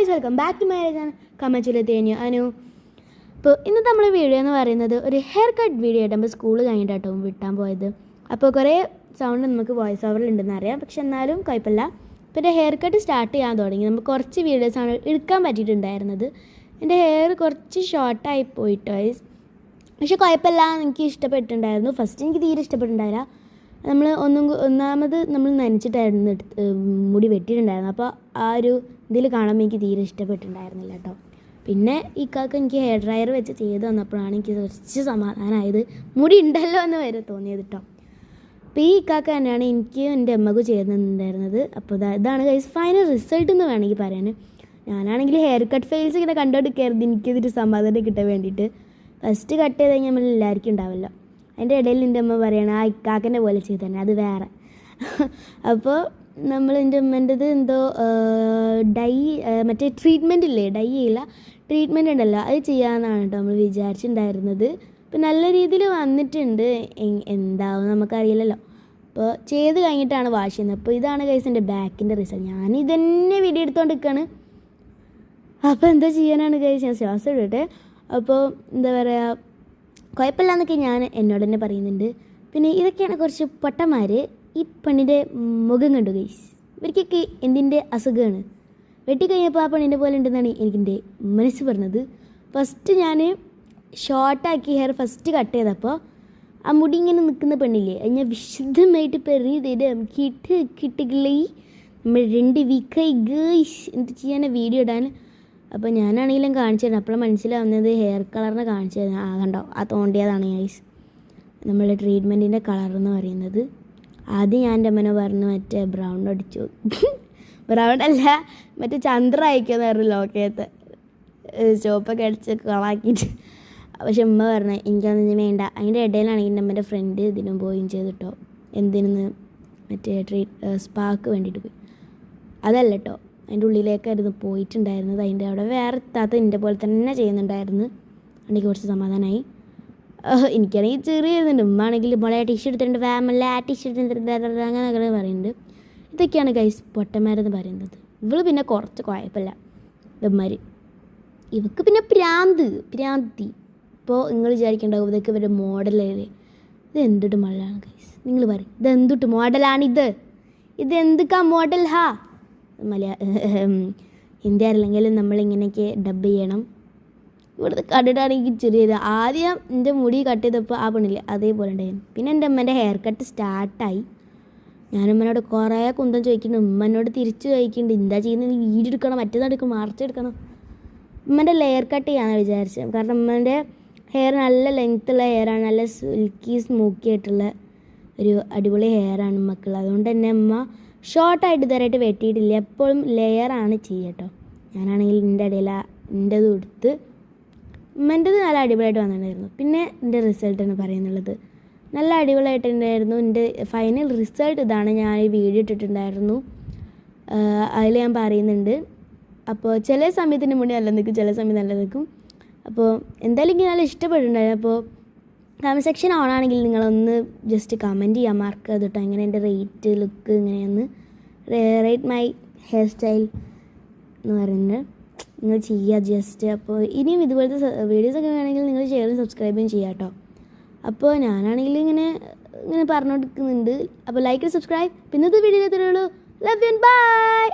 Guys, welcome back to my channel കമച്ചുലത്തേനു അനു. ഇപ്പോൾ ഇന്നത്തെ നമ്മൾ വീഡിയോ എന്ന് പറയുന്നത് ഒരു ഹെയർ കട്ട് വീഡിയോ ആയിട്ട് നമ്മൾ സ്കൂൾ കഴിഞ്ഞിട്ടാട്ടോ വിട്ടാൻ പോയത്. അപ്പോൾ കുറേ സൗണ്ട് നമുക്ക് വോയിസ് ഓവറിൽ ഉണ്ടെന്ന് അറിയാം, പക്ഷെ എന്നാലും കുഴപ്പമില്ല. ഇപ്പോൾ എൻ്റെ ഹെയർ കട്ട് സ്റ്റാർട്ട് ചെയ്യാൻ തുടങ്ങി. നമുക്ക് കുറച്ച് വീഡിയോസാണ് എടുക്കാൻ പറ്റിയിട്ടുണ്ടായിരുന്നത്. എൻ്റെ ഹെയർ കുറച്ച് ഷോർട്ടായി പോയിട്ടോ ഗൈസ്, പക്ഷെ കുഴപ്പമില്ല, എനിക്ക് ഇഷ്ടപ്പെട്ടിട്ടുണ്ടായിരുന്നു. ഫസ്റ്റ് എനിക്ക് തീരെ ഇഷ്ടപ്പെട്ടിട്ടുണ്ടായില്ല. ഒന്നാമത് നമ്മൾ നനച്ചിട്ടായിരുന്നു മുടി വെട്ടിയിട്ടുണ്ടായിരുന്നു. അപ്പോൾ ആ ഒരു ഇതിൽ കാണുമ്പോൾ എനിക്ക് തീരെ ഇഷ്ടപ്പെട്ടിട്ടുണ്ടായിരുന്നില്ല കേട്ടോ. പിന്നെ ഇക്കാക്ക് എനിക്ക് ഹെയർ ഡ്രയർ വെച്ച് ചെയ്ത് തന്നപ്പോഴാണ് എനിക്ക് കുറച്ച് സമാധാനമായത്. മുടി ഉണ്ടല്ലോ എന്ന് വരെ തോന്നിയത് കേട്ടോ. അപ്പോൾ ഈ ഇക്കാക്ക തന്നെയാണ് എനിക്ക് എൻ്റെ അമ്മക്ക് ചെയ്തിട്ടുണ്ടായിരുന്നത്. അപ്പോൾ ഇതാണ് ഗൈസ് ഫൈനൽ റിസൾട്ട് എന്ന് വേണമെങ്കിൽ പറയാൻ. ഞാനാണെങ്കിൽ ഹെയർ കട്ട് ഫെയിൽസ് ഇങ്ങനെ കണ്ടുകൊടുക്കായിരുന്നു എനിക്കിതൊരു സമാധാനം കിട്ടാൻ വേണ്ടിയിട്ട്. ഫസ്റ്റ് കട്ട് ചെയ്ത് കഴിഞ്ഞാൽ നമ്മൾ എല്ലാവർക്കും ഉണ്ടാവില്ല. അതിൻ്റെ ഇടയിൽ എൻ്റെ അമ്മ പറയണം ആ ഇക്കാക്കൻ്റെ പോലെ ചെയ്ത് തന്നെ, അത് വേറെ. അപ്പോൾ എൻ്റെ അമ്മേൻ്റെത് എന്തോ മറ്റേ ട്രീറ്റ്മെൻറ്റ് ഇല്ലേ, ഡൈ ചെയ്യില്ല, ട്രീറ്റ്മെൻറ്റ് ഉണ്ടല്ലോ, അത് ചെയ്യാമെന്നാണ് കേട്ടോ നമ്മൾ വിചാരിച്ചിട്ടുണ്ടായിരുന്നത്. ഇപ്പം നല്ല രീതിയിൽ വന്നിട്ടുണ്ട്, എന്താവും നമുക്കറിയില്ലല്ലോ. അപ്പോൾ ചെയ്ത് കഴിഞ്ഞിട്ടാണ് വാഷ് ചെയ്യുന്നത്. അപ്പോൾ ഇതാണ് ഗൈസ് എൻ്റെ ബാക്കിൻ്റെ റിസൾട്ട്. ഞാനിതന്നെ വീഡിയോ എടുത്തുകൊണ്ട് നിൽക്കുകയാണ്. അപ്പോൾ എന്താ ചെയ്യാനാണ് ഗൈസ്, ഞാൻ ശ്വാസം ഇടട്ടെ. അപ്പോൾ എന്താ പറയുക, കുഴപ്പമില്ല എന്നൊക്കെ ഞാൻ എന്നോട് തന്നെ പറയുന്നുണ്ട്. പിന്നെ ഇതൊക്കെയാണ് കുറച്ച് പൊട്ടന്മാർ. ഈ പെണ്ണിൻ്റെ മുഖം കണ്ടു ഗൈസ്, ഇവർക്കൊക്കെ എന്തിൻ്റെ അസുഖമാണ്. വെട്ടിക്കഴിഞ്ഞപ്പോൾ ആ പെണ്ണിൻ്റെ പോലെ ഉണ്ടെന്നാണ് എനിക്കെൻ്റെ മനസ്സ് പറഞ്ഞത്. ഫസ്റ്റ് ഞാൻ ഷോർട്ടാക്കി ഹെയർ ഫസ്റ്റ് കട്ട് ചെയ്തപ്പോൾ ആ മുടി ഇങ്ങനെ നിൽക്കുന്ന പെണ്ണില്ലേ, അത് ഞാൻ വിശുദ്ധമായിട്ട് പെറി തരാം, കിട്ടില്ലേ നമ്മൾ 2 വീക്കായി ഗൈസ് എന്ത് ചെയ്യാൻ വീഡിയോ ഇടാൻ. അപ്പോൾ ഞാനാണെങ്കിലും കാണിച്ചു തരാം. അപ്പോഴും മനസ്സിലാവുന്നത് ഹെയർ കളറിനെ കാണിച്ചു തരാം. കണ്ടോ, ആ തോണ്ടിയതാണ് ഗൈസ് നമ്മളുടെ ട്രീറ്റ്മെൻറ്റിൻ്റെ കളർ എന്ന് പറയുന്നത്. ആദ്യം ഞാൻ എൻ്റെ അമ്മനെ പറഞ്ഞു മറ്റേ ബ്രൗൺ അടിച്ചു. ബ്രൗൺ അല്ല, മറ്റേ ചന്ദ്ര അയക്കുമെന്ന് പറഞ്ഞു, ലോക്കയത്ത് ചോപ്പൊക്കെ അടിച്ച് കളാക്കിയിട്ട്. പക്ഷെ ഉമ്മ പറഞ്ഞു എനിക്കതൊന്നും വേണ്ട. അതിൻ്റെ ഇടയിലാണെങ്കിൽ എൻ്റെ അമ്മേൻ്റെ ഫ്രണ്ട് ഇതിനും പോയും ചെയ്തിട്ടോ, എന്തിനെന്ന് മറ്റേ സ്പാക്ക് വേണ്ടിയിട്ട് പോയി. അതല്ല കേട്ടോ, അതിൻ്റെ ഉള്ളിലേക്കായിരുന്നു പോയിട്ടുണ്ടായിരുന്നത്. അതിൻ്റെ അവിടെ വേറെ താത്ത എൻ്റെ പോലെ തന്നെ ചെയ്യുന്നുണ്ടായിരുന്നു. എനിക്ക് കുറച്ച് സമാധാനമായി. എനിക്കാണെങ്കിൽ ചെറിയ വരുന്നുണ്ട്. ഉമ്മാണെങ്കിൽ മോളെ ടിഷ്യൂ എടുത്തിട്ടുണ്ട്, ഫാമിലി ആ ടിഷ്യൂ എടുത്തിട്ടുണ്ട് അങ്ങനെ പറയുന്നുണ്ട്. ഇതൊക്കെയാണ് ഗൈസ് പൊട്ടന്മാരെന്ന് പറയുന്നത്. ഇവള് പിന്നെ കുറച്ച് കുഴപ്പമില്ല ഇവന്മാർ. ഇവക്ക് പിന്നെ പ്രാന്തി. ഇപ്പോൾ നിങ്ങൾ വിചാരിക്കേണ്ടാവും ഇതൊക്കെ ഇവരുടെ മോഡലല്ലേ. ഇത് എന്തിട്ട് മോഡലാണ് ഗൈസ്, നിങ്ങൾ പറയും ഇത് എന്തിട്ട് മോഡലാണിത്, ഇത് എന്തൊക്കെ മോഡൽ ഹാ. ഹിന്ദി അറിയില്ലെങ്കിലും നമ്മളിങ്ങനെയൊക്കെ ഡബ് ചെയ്യണം. ഇവിടുത്തെ കണ്ടിട്ടാണെങ്കിൽ ചെറിയത്. ആദ്യം എൻ്റെ മുടി കട്ട് ചെയ്തപ്പോൾ ആ പെണ്ണില്ല അതേപോലെ ഉണ്ടായിരുന്നു. പിന്നെ എൻ്റെ അമ്മേൻ്റെ ഹെയർ കട്ട് സ്റ്റാർട്ടായി. ഞാനമ്മനോട് കുറേ കുന്തം ചോദിക്കുന്നുണ്ട്, ഉമ്മനോട് തിരിച്ച് ചോദിക്കുന്നുണ്ട് എന്താ ചെയ്യുന്നത്, വീഡിയോ എടുക്കണം, മറ്റേതെടുക്കണം, മറിച്ചെടുക്കണം. ഉമ്മൻ്റെ ലെയർ കട്ട് ചെയ്യാമെന്ന് വിചാരിച്ചത്. കാരണം ഉമ്മൻ്റെ ഹെയർ നല്ല ലെങ്ത്തുള്ള ഹെയറാണ്, നല്ല സിൽക്കി സ്മൂക്കി ആയിട്ടുള്ള ഒരു അടിപൊളി ഹെയറാണ് ഉമ്മക്കുള്ളത്. അതുകൊണ്ട് തന്നെ ഉമ്മ ഷോർട്ടായിട്ട് ഇതുവരെയായിട്ട് വെട്ടിയിട്ടില്ല, എപ്പോഴും ലെയറാണ് ചെയ്യട്ടോ. ഞാനാണെങ്കിൽ എൻ്റെ ഇടയിൽ എൻ്റെത് കൊടുത്ത് ഉമ്മൻ്റെത് നല്ല അടിപൊളിയായിട്ട് വന്നിട്ടുണ്ടായിരുന്നു. പിന്നെ എൻ്റെ റിസൾട്ടാണ് പറയുന്നുള്ളത്, നല്ല അടിപൊളിയായിട്ടുണ്ടായിരുന്നു. എൻ്റെ ഫൈനൽ റിസൾട്ട് ഇതാണ്. ഞാൻ ഈ വീഡിയോ ഇട്ടിട്ടുണ്ടായിരുന്നു, അതിൽ ഞാൻ പറയുന്നുണ്ട്. അപ്പോൾ ചില സമയത്തിൻ്റെ മുന്നേ നല്ല നിൽക്കും, ചില സമയത്ത് നല്ല നിൽക്കും. അപ്പോൾ എന്തായാലും എനിക്ക് നല്ല ഇഷ്ടപ്പെട്ടിട്ടുണ്ടായിരുന്നു. അപ്പോൾ കമൻറ്റ് സെക്ഷൻ ഓണാണെങ്കിൽ നിങ്ങളൊന്ന് ജസ്റ്റ് കമൻറ്റ് ചെയ്യാം, മാർക്ക് ചെയ്തിട്ടോ എങ്ങനെ എൻ്റെ റേറ്റ് ലുക്ക് ഇങ്ങനെയൊന്ന് റേറ്റ് മൈ ഹെയർ സ്റ്റൈൽ എന്ന് പറയുന്നത് നിങ്ങൾ ചെയ്യുക ജസ്റ്റ്. അപ്പോൾ ഇനിയും ഇതുപോലത്തെ വീഡിയോസൊക്കെ വേണമെങ്കിൽ നിങ്ങൾ ഷെയറും സബ്സ്ക്രൈബും ചെയ്യാം കേട്ടോ. അപ്പോൾ ഞാനാണെങ്കിൽ ഇങ്ങനെ പറഞ്ഞുകൊടുക്കുന്നുണ്ട്. അപ്പോൾ ലൈക്ക് സബ്സ്ക്രൈബ്. പിന്നത്തെ വീഡിയോയിൽ തരുള്ളൂ. Love you, by.